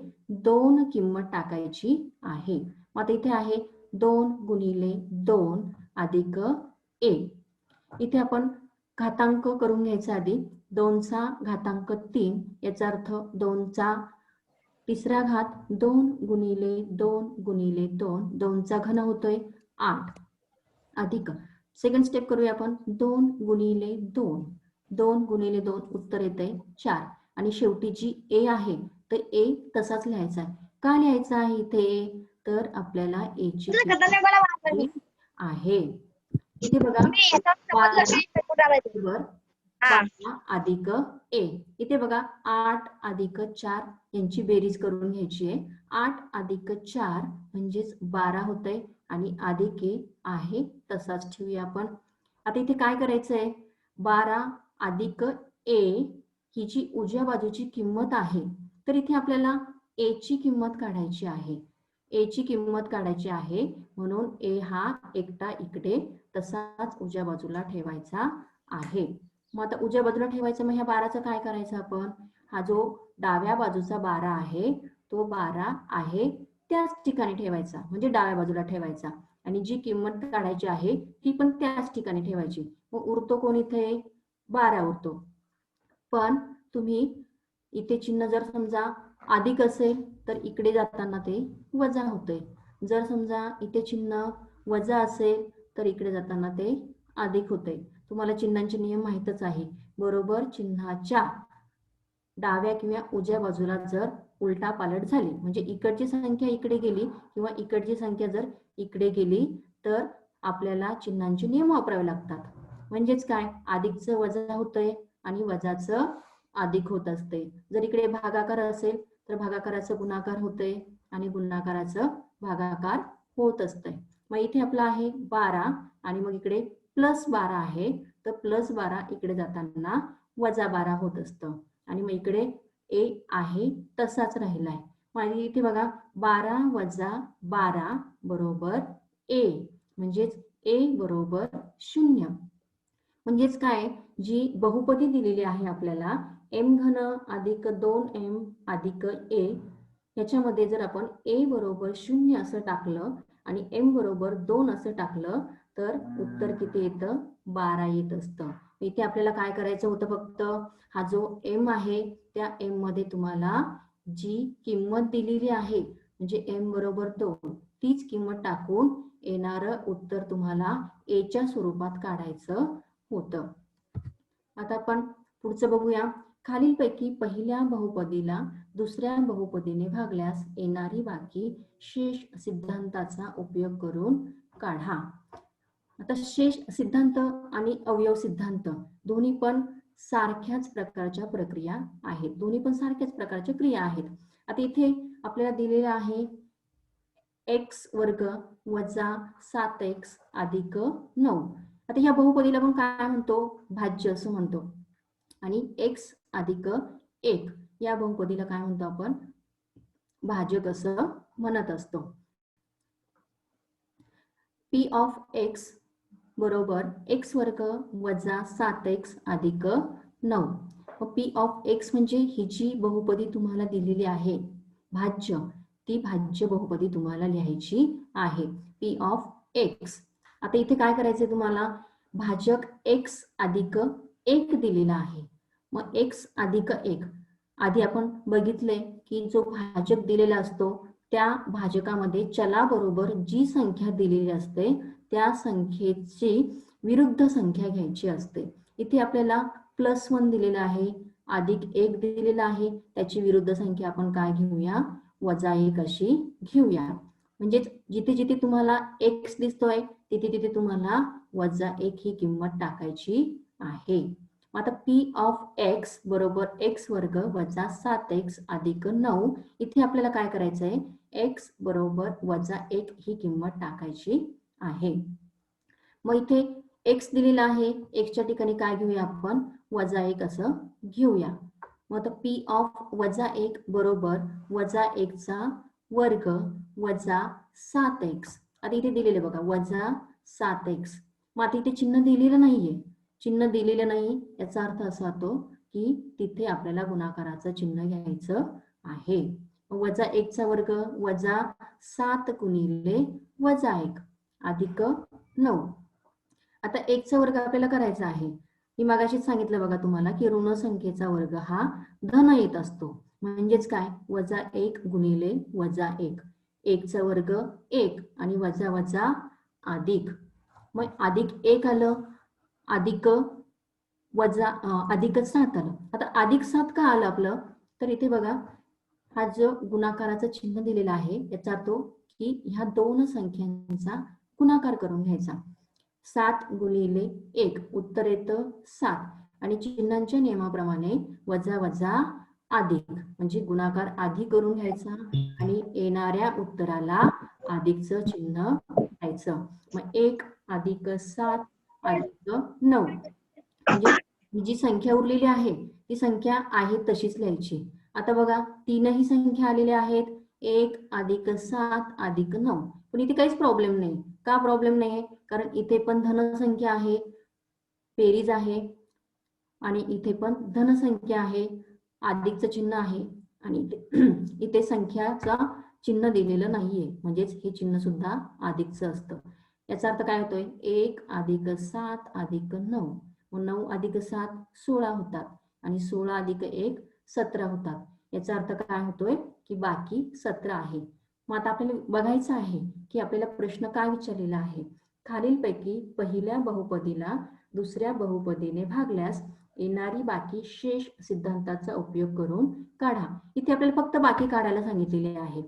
2 किंमत टाकायची आहे. मग आता इथे आहे 2 गुणिले 2 अधिक a. इथे आपण घातांक करून घ्यायचा आधी. 2 चा घातांक 3 याचा अर्थ 2 चा तिसरा घात 2 गुणिले 2 गुणिले 2, 2 चा घन होतोय 8 अधिक सेकंड स्टेप करूया आपण 2 गुणिले 2 2 गुणिले 2 उत्तर येते 4 आणि शेवटी जी ए आहे तर ए तसाच लिहायचा आहे. का लिहायचा आहे इथे तर आपल्याला ए ची किंमत आहे. इथे बघा 12 अधिक ए इथे बघा 8 अधिक 4 यांची बेरीज करून घ्यायची आहे. 8 अधिक 4 म्हणजेच 12 होतंय आणि अधिक ए आहे तसाच ठेवूया आपण. आता इथे काय करायचंय 12 अधिक ए ही जी उजव्या बाजूची किंमत आहे तर इथे आपल्याला ए ची किंमत काढायची आहे. ए ची किंमत काढायची आहे म्हणून ए हा एकटा इकडे तसाच उजव्या बाजूला ठेवायचा आहे. मग आता उजव्या बाजूला ठेवायचं मग ह्या 12चं काय करायचं आपण हा जो डाव्या बाजूचा 12 आहे तो 12 आहे त्याच ठिकाणी ठेवायचा म्हणजे डाव्या बाजूला ठेवायचा आणि जी किंमत काढायची आहे ती पण त्याच ठिकाणी ठेवायची. मग उरतो कोण इथे 12 उरतो. पण तुम्ही इथे चिन्ह जर समजा अधिक असेल तर इकडे जाताना ते वजा होते. जर समजा इथे चिन्ह वजा असेल तर इकडे जाताना ते अधिक होते. तुम्हाला चिन्हांचे नियम माहीतच आहे. बरोबर चिन्हाच्या डाव्या किंवा उजव्या बाजूला जर उलटा पालट झाली म्हणजे इकडची संख्या इकडे गेली किंवा इकडची संख्या जर इकडे गेली तर आपल्याला चिन्हांचे नियम वापरावे लागतात. म्हणजेच काय अधिकचं वजा होतंय आणि वजाचं अधिक होत असते. जर इकडे भागाकार असेल तर भागाकाराचं गुणाकार होते आणि गुणाकाराचं भागाकार होत असते. मग इथे आपला आहे 12 आणि मग इकडे प्लस 12 आहे तर प्लस 12 इकडे जाताना वजा 12 होत असतं आणि मग इकडे ए आहे तसाच राहिलाय. मग इथे बघा 12 वजा 12 बरोबर ए म्हणजेच ए बरोबर 0. म्हणजेच काय जी बहुपदी दिलेली आहे आपल्याला एम घन अधिक 2m अधिक ए याच्यामध्ये जर आपण ए बरोबर 0 असं टाकलं आणि एम बरोबर 2 असं टाकलं तर उत्तर किती येतं 12 येत असतं. इथे आपल्याला काय करायचं होतं फक्त हा जो एम आहे त्या एम मध्ये तुम्हाला जी किंमत दिलेली आहे म्हणजे एम बरोबर 2 तीच किंमत टाकून येणारं उत्तर तुम्हाला ए च्या स्वरूपात काढायचं होतं. आता आपण पुढचं बघूया. खालीलपैकी पहिल्या बहुपदीला दुसऱ्या बहुपदीने भागल्यास येणारी बाकी शेष सिद्धांताचा उपयोग करून काढा. आता शेष सिद्धांत आणि अवयव सिद्धांत दोन्ही पण सारख्याच प्रकारच्या प्रक्रिया आहेत. दोन्ही पण सारख्याच प्रकारच्या क्रिया आहेत. आता इथे आपल्याला दिलेलं आहे x वर्ग वजा 7x अधिक 9. आता ह्या बहुपदीला आपण काय म्हणतो भाज्य असं म्हणतो आणि x अधिक 1 या बहुपदीला काय म्हणतो आपण भाजक असं म्हणत असतो. p ऑफ x बरोबर x वर्ग वजा 7x अधिक 9. p ऑफ x म्हणजे ही जी बहुपदी तुम्हाला दिलेली आहे भाज्य ती भाज्य बहुपदी तुम्हाला लिहायची आहे p ऑफ x. आता इथे काय करायचंय तुम्हाला भाजक x अधिक 1 दिलेला आहे. मग x अधिक 1 आधी आपण बघितले की जो भाजक दिलेला असतो त्या भाजकामध्ये चलाबरोबर जी संख्या दिलेली असते त्या संख्येची विरुद्ध संख्या घ्यायची असते. इथे आपल्याला +1 दिलेला आहे अधिक 1 दिलेला आहे त्याची विरुद्ध संख्या आपण काय घेऊया -1 अशी घेऊया. म्हणजे जिथे जिथे तुम्हाला x दिसतोय तिथे तिथे तुम्हाला -1 ही किंमत टाकायची आहे. आता p ऑफ x बरोबर x वर्ग वजा 7x अधिक 9 इथे आपल्याला काय करायचंय x बरोबर -1 ही किंमत टाकायची आहे. मग इथे x दिलेला आहे x च्या ठिकाणी काय घेऊया आपण -1 असं घेऊया. मग आता p ऑफ -1 बरोबर -1 चा वर्ग वजा 7x. आता इथे दिलेले बघा वजा 7x. मग आता इथे चिन्ह दिलेलं नाहीये. चिन्ह दिलेलं नाही याचा अर्थ असा होतो की तिथे आपल्याला गुणाकाराचं चिन्ह घ्यायचं आहे. -1 चा वर्ग वजा 7 गुणिले -1 अधिक 9. आता 1 चा वर्ग आपल्याला करायचा आहे. मी मगाशीच सांगितलं बघा तुम्हाला की ऋण संख्येचा वर्ग हा धन येत असतो. म्हणजेच काय -1 गुणिले -1. 1 चा वर्ग 1 आणि वजा वजा अधिक मग +1 आलं, अधिक वजा अधिक 7 आलं. आता +7 का आलं आपलं, तर इथे बघा हा जो गुणाकाराचं चिन्ह दिलेलं आहे याचा अर्थ की ह्या दोन संख्यांचा गुणाकार करून घ्यायचा. 7 गुणिले 1 उत्तर येतं 7 आणि चिन्हांच्या नियमाप्रमाणे वजा वजा अधिक म्हणजे गुणाकार आधी करून घ्यायचा आणि येणाऱ्या उत्तराला अधिकचं चिन्ह द्यायचं. मग 1 अधिक 7 अधिक 9 म्हणजे ही जी संख्या उरलेली आहे ती संख्या आहे तशीच लिहायची. आता बघा तीनही संख्या आलेल्या आहेत, 1 अधिक 7 अधिक 9. पण इथे काहीच प्रॉब्लेम नाही. का प्रॉब्लेम नाही? कारण इथे पण धनसंख्या आहे, बेरीज आहे आणि इथे पण धनसंख्या आहे, अधिकचं चिन्ह आहे आणि इथे संख्याचा चिन्ह दिलेलं नाहीये, म्हणजेच हे चिन्ह सुद्धा अधिकचं असतं. याचा अर्थ काय होतोय? 1 अधिक 7 अधिक 9. 9 अधिक 7 16 होतात आणि 16 अधिक 1 17 होतात. याचा अर्थ काय होतोय की बाकी 17 आहे. मग आता आपल्याला बघायचं आहे की आपल्याला प्रश्न काय विचारलेला आहे. खालीलपैकी पहिल्या बहुपदीला दुसऱ्या बहुपदीने भागल्यास येणारी बाकी शेष सिद्धांताचा उपयोग करून काढा. इथे आपल्याला फक्त बाकी काढायला सांगितलेले आहे.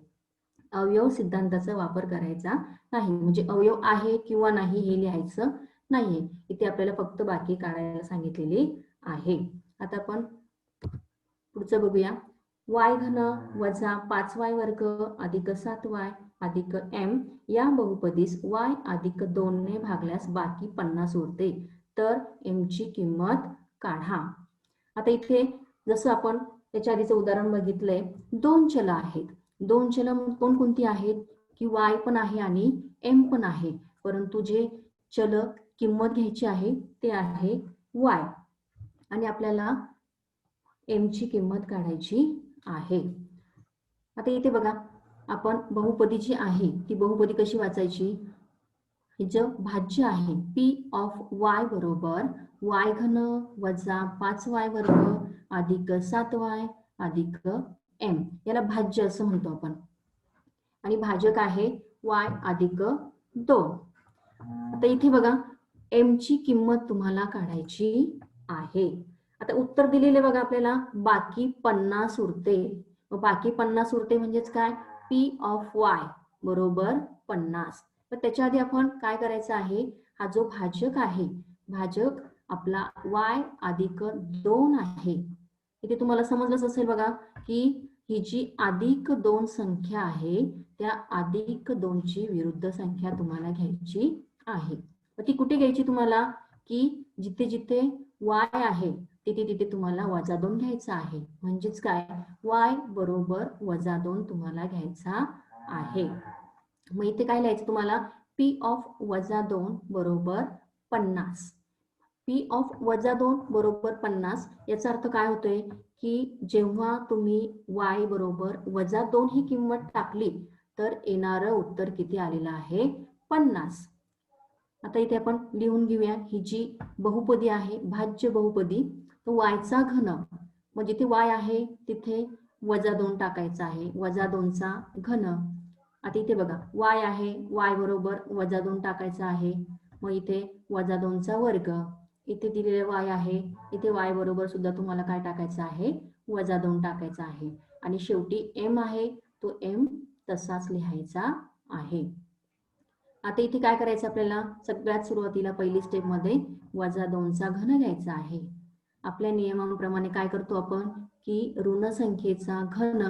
अवयव सिद्धांताचा वापर करायचा नाही, म्हणजे अवयव आहे किंवा नाही हे लिहायचं नाहीये. इथे आपल्याला फक्त बाकी काढायला सांगितलेली आहे. आता आपण पुढचं बघूया. y घन वजा 5y वर्ग अधिक 7y अधिक m या बहुपदीस y अधिक 2 ने भागल्यास बाकी 50 उरते, तर m ची किंमत काढा. आता इथे जसं आपण त्याच्या आधीचं उदाहरण बघितलंय, दोन चल आहेत. दोन चल कोणकोणती आहेत की y पण आहे आणि m पण आहे, परंतु जे चल किंमत घ्यायची आहे ते आहे y आणि आपल्याला m ची किंमत काढायची आहे. आता इथे बघा आपण बहुपदी जी आहे ती बहुपदी कशी वाचायची? हिचं भाज्य आहे p ऑफ y बरोबर y घन वजा 5y वर्ग अधिक 7y अधिक m, याला भाज्य असं म्हणतो आपण. आणि भाजक आहे y अधिक 2. आता इथे बघा m ची किंमत तुम्हाला काढायची आहे. आता उत्तर दिलेले बघा आपल्याला बाकी 50 उरते. मग बाकी 50 उरते म्हणजेच काय? p ऑफ y बरोबर 50. तर त्याच्या आधी आपण काय करायचं आहे, हा जो भाजक आहे, भाजक आपला y अधिक 2 आहे. इथे तुम्हाला समजलंच असेल बघा की ही जी अधिक 2 संख्या आहे त्या अधिक 2 ची विरुद्ध संख्या तुम्हाला घ्यायची आहे. ती कुठे घ्यायची तुम्हाला? की जिथे जिथे y आहे तिथे तिथे तुम्हाला -2 घ्यायचा आहे. म्हणजेच काय? y बरोबर -2 तुम्हाला घ्यायचा आहे. मग इथे काय लिहायचं तुम्हाला? p ऑफ -2 बरोबर 50. p ऑफ -2 बरोबर 50 याचा अर्थ काय होतोय की जेव्हा तुम्ही y बरोबर -2 ही किंमत टाकली तर येणारं उत्तर किती आलेलं आहे? 50. आता इथे आपण लिहून घेऊया ही जी बहुपदी आहे भाज्य बहुपदी, तो y चा घन, मग जिथे y आहे तिथे -2 टाकायचा आहे, -2 चा घन. आता इथे बघा y आहे, y बरोबर -2 टाकायचा आहे, मग इथे -2 चा वर्ग. इथे दिलेले y आहे, इथे y बरोबर सुद्धा तुम्हाला काय टाकायचं आहे? -2 टाकायचा आहे आणि शेवटी m आहे तो m तसाच लिहायचा आहे. आता इथे काय करायचं आपल्याला? सगळ्यात सुरुवातीला पहिली स्टेप मध्ये -2 चा घन घ्यायचा आहे. आपल्या नियमाप्रमाणे काय करतो आपण की ऋण संख्येचा घन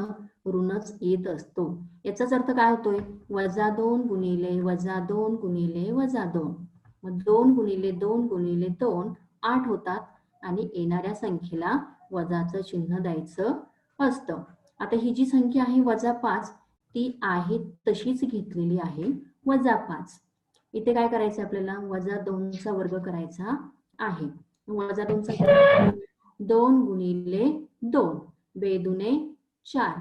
ऋणच येत असतो. याचाच अर्थ काय होतोय? -2 गुणिले -2 गुणिले -2. मग 2 गुणिले 2 गुणिले 2 8 होतात आणि येणाऱ्या संख्येला वजाचं चिन्ह द्यायचं असतं. आता ही जी संख्या आहे -5 ती आहे तशीच घेतलेली आहे -5. इथे काय करायचं आपल्याला? -2 चा वर्ग करायचा आहे. -2 चा 2 गुणिले 2 बेदुने 4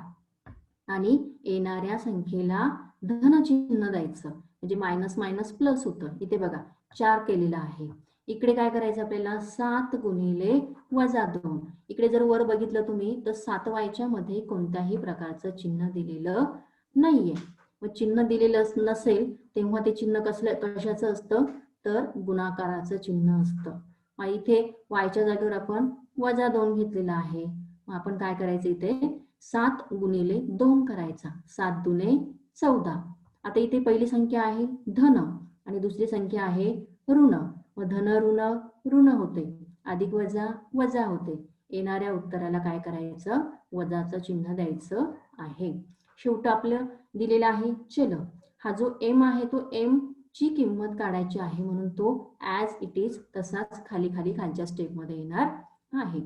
आणि येणाऱ्या संख्येला धन चिन्ह द्यायचं, म्हणजे मायनस मायनस प्लस होतं. इथे बघा 4 केलेला आहे. इकडे काय करायचं आपल्याला? 7 गुणिले -2. इकडे जर वर बघितलं तुम्ही तर 7y च्या मध्ये कोणत्याही प्रकारचं चिन्ह दिलेलं नाहीये. मग चिन्ह दिलेलं नसेल तेव्हा ते चिन्ह कशाचं असतं? तर गुणाकाराचं चिन्ह असतं. मग इथे वायच्या जागेवर आपण -2 घेतलेला आहे. मग आपण काय करायचं इथे 7 गुणिले 2 करायचा. 7 दुने 14. आता इथे पहिली संख्या आहे धन आणि दुसरी संख्या आहे ऋण. मग धन ऋण ऋण होते, अधिक वजा वजा होते. येणाऱ्या उत्तराला काय करायचं वजाचं चिन्ह द्यायचं आहे. शेवट आपलं दिलेलं आहे चल. हा जो एम आहे तो एम ची किंमत काढायची आहे म्हणून तो ॲज इट इज तसाच खाली खाली खालच्या स्टेपमध्ये येणार आहे.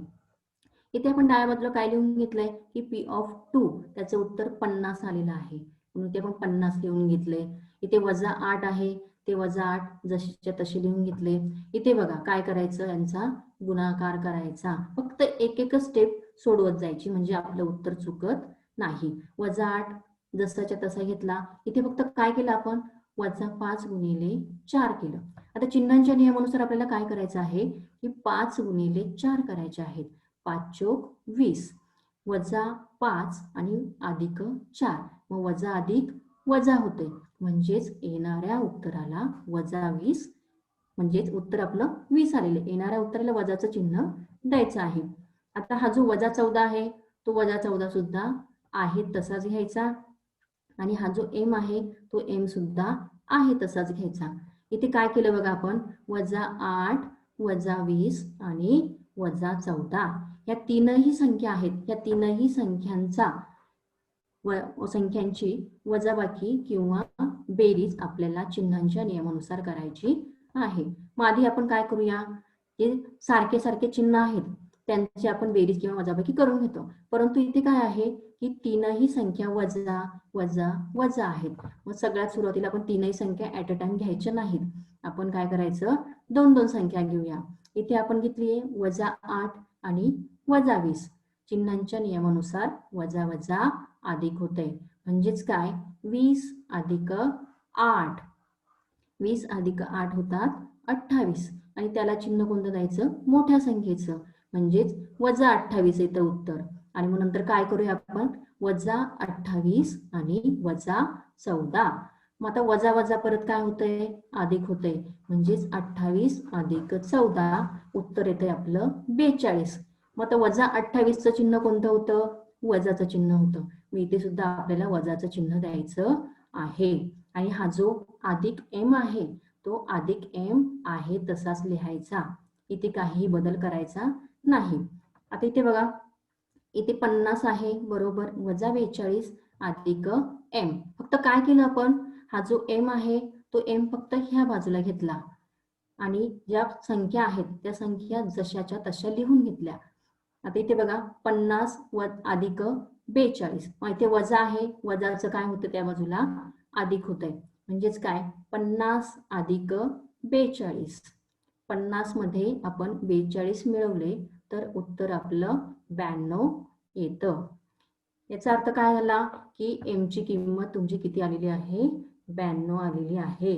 इथे आपण डाव्या बाजूला काय लिहून घेतलंय की पी ऑफ 2 त्याचं उत्तर 50 आलेलं आहे म्हणून ते आपण 50 लिहून घेतले. इथे -8 आहे ते -8 जशीच्या तशी लिहून घेतले. इथे बघा काय करायचं यांचा गुणाकार करायचा. फक्त एक एक स्टेप सोडवत जायची म्हणजे आपलं उत्तर चुकत नाही. -8 जसाच्या तसा घेतला. इथे फक्त काय केलं आपण -5 गुणिले 4 केलं. आता चिन्हांच्या नियमानुसार आपल्याला काय करायचं आहे की 5 गुणिले 4 करायचे आहेत. 5 चोक 20 -5 आणि अधिक 4. मग वजा अधिक वजा होते म्हणजेच येणाऱ्या उत्तराला -20 म्हणजेच उत्तर आपलं 20 आलेलं. येणाऱ्या उत्तराला वजाचं चिन्ह द्यायचं आहे. आता हा जो -14 आहे तो -14 सुद्धा आहे तसाच घ्यायचा आणि हा जो एम आहे तो एम सुद्धा आहे तसाच घ्यायचा. इथे काय केलं बघा आपण -8 -20 आणि -14 या तीनही संख्या आहेत. या तीनही संख्यांचा संख्यांची वजाबाकी किंवा बेरीज आपल्याला चिन्हांच्या नियमानुसार करायची आहे. मग आधी आपण काय करूया जे सारखे सारखे चिन्ह आहेत त्यांची आपण बेरीज किंवा वजाबाकी करून घेतो. परंतु इथे काय आहे की तीनही संख्या वजा वजा वजा आहेत. मग सगळ्यात सुरुवातीला आपण तीनही संख्या ऍट अ टाइम घ्यायच्या नाहीत. आपण काय करायचं 2-2 संख्या घेऊया. इथे आपण घेतलीये -8 आणि -20. चिन्हांच्या नियमानुसार वजा वजा अधिक होते म्हणजेच काय 20 अधिक 8 20 अधिक 8 होतात 28 आणि त्याला चिन्ह कोणतं द्यायचं मोठ्या संख्येचं म्हणजेच -28 येतं उत्तर. आणि मग नंतर काय करूया आपण -28 आणि -14. मग आता वजा वजा परत काय होतंय अधिक होतंय म्हणजेच 28 अधिक 14 उत्तर येतंय आपलं 42. मग आता -28चं चिन्ह कोणतं होतं वजाचं चिन्ह होतं. मी इथे सुद्धा आपल्याला वजाचं चिन्ह द्यायचं आहे आणि हा जो अधिक एम आहे तो अधिक एम आहे तसाच लिहायचा. इथे काहीही बदल करायचा नाही. आता इथे बघा इथे 50 आहे बरोबर -42 अधिक एम. फक्त काय केलं आपण हा जो एम आहे तो एम फक्त ह्या बाजूला घेतला आणि ज्या संख्या आहेत त्या संख्या जशाच्या तशा लिहून घेतल्या. आता इथे बघा 50 अधिक 42. मग इथे वजा आहे वजाचं काय होतं त्या बाजूला अधिक होतंय म्हणजेच काय 50 अधिक 42. 50 मध्ये आपण 42 मिळवले तर उत्तर आपलं 92 येतं. याचा अर्थ काय झाला की एम ची किंमत तुमची किती आलेली आहे 92 आलेली आहे.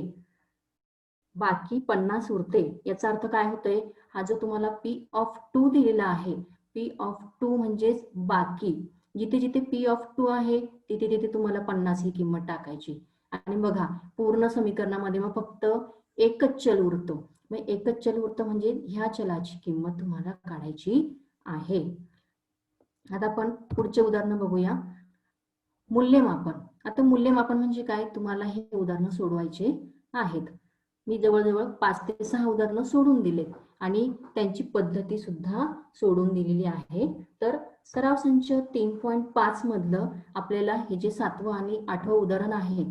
बाकी 50 उरते. याचा अर्थ काय होतंय हा जो तुम्हाला P of 2 दिलेला आहे P of 2 म्हणजेच बाकी जिथे जिथे P of 2 आहे तिथे तिथे तुम्हाला 50 ही किंमत टाकायची. आणि बघा पूर्ण समीकरणामध्ये मग फक्त एकच चल उरतो. मग एकच चल उरतं म्हणजे ह्या चलाची किंमत तुम्हाला काढायची आहे. आता आपण पुढचे उदाहरण बघूया. मूल्यमापन. आता मूल्यमापन म्हणजे काय तुम्हाला हे उदाहरण सोडवायचे आहेत. मी जवळजवळ 5 ते 6 उदाहरणं सोडून दिले आणि त्यांची पद्धती सुद्धा सोडून दिलेली आहे. तर सराव संच 3.5 मधलं आपल्याला हे जे 7वं आणि 8वं उदाहरण आहे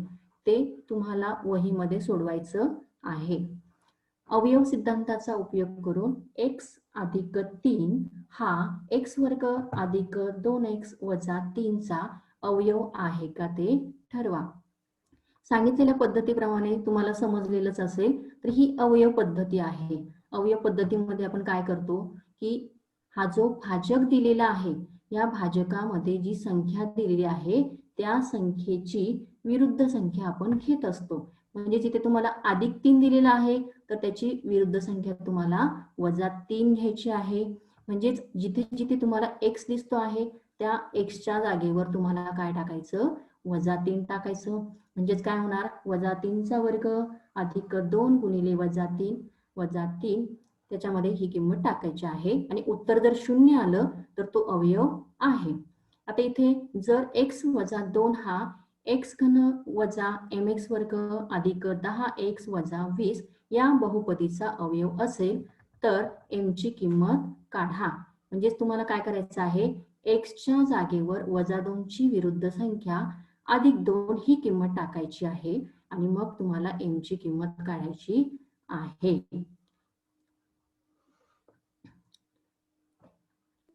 ते तुम्हाला वहीमध्ये सोडवायचं आहे. अवयव सिद्धांताचा उपयोग करून x अधिक 3 हा x वर्ग अधिक 2x वजा 3 चा अवयव आहे का ते ठरवा. सांगितलेल्या पद्धतीप्रमाणे तुम्हाला समजलेलंच असेल तर ही अवयव पद्धती आहे. अवयव पद्धतीमध्ये आपण काय करतो की हा जो भाजक दिलेला आहे या भाजकामध्ये जी संख्या दिलेली आहे त्या संख्येची विरुद्ध संख्या आपण घेत असतो. म्हणजे जिथे तुम्हाला +3 दिलेला आहे तर त्याची विरुद्ध संख्या तुम्हाला -3 घ्यायची आहे. म्हणजेच जिथे जिथे तुम्हाला x दिसतो आहे त्या x च्या जागेवर तुम्हाला काय टाकायचं -3 टाकायचं. म्हणजेच काय होणार -3 चा वर्ग अधिक 2 गुणिले -3 त्याच्यामध्ये ही किंमत टाकायची आहे आणि उत्तर जर 0 आलं तर तो अवयव आहे. आता इथे जर x - 2 हा x घन वजा mx वर्ग अधिक 10x - 20 या बहुपदीचा अवयव असेल तर m ची किंमत काढा. म्हणजेच तुम्हाला काय करायचं आहे, x च्या जागेवर -2 ची विरुद्ध संख्या अधिक 2 ही किंमत टाकायची आहे आणि मग तुम्हाला m ची किंमत काढायची आहे.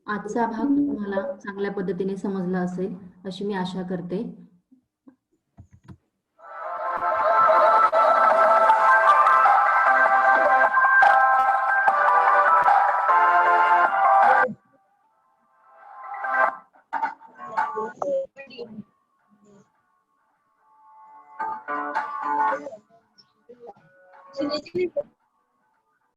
आजचा भाग तुम्हाला चांगल्या पद्धतीने समजला असेल अशी मी आशा करते.